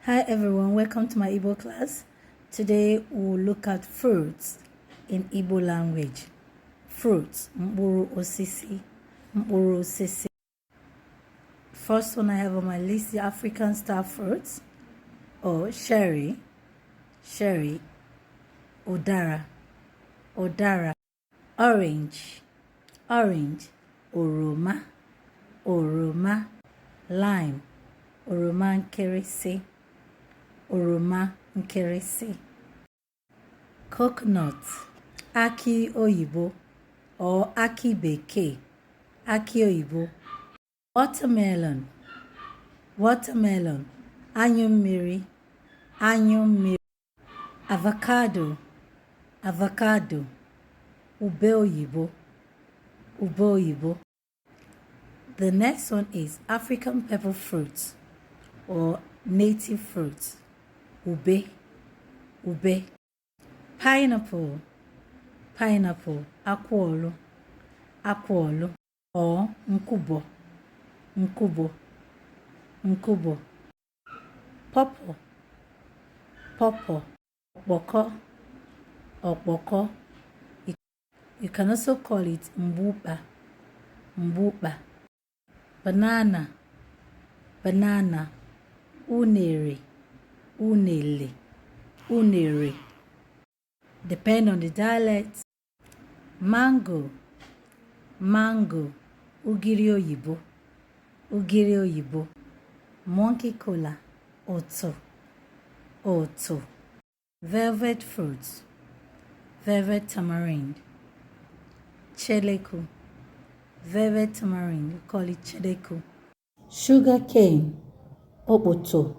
Hi everyone, welcome to my Igbo class. Today we'll look at fruits in Igbo language. Fruits, mkpụrụ osisi. First one I have on my list, the African star fruits, or cherry, udara, orange, oroma, lime, oroma nkịrịsị, coconut, aki oyibo or aki bekee, aki oyibo, watermelon, anyụ mmiri, avocado, ube oyibo. The next one is African pepper fruits or native fruits. Ube. Pineapple, akwụolu or nkubo. Pawpaw, okpoko. You can also call it mbupa. Banana, unere, depend on the dialect. Mango, ugiri oyibo. Monkey cola, oto. Velvet fruits, velvet tamarind. Cheleku, velvet tamarind, we call it cheleku. Sugar cane, oboto.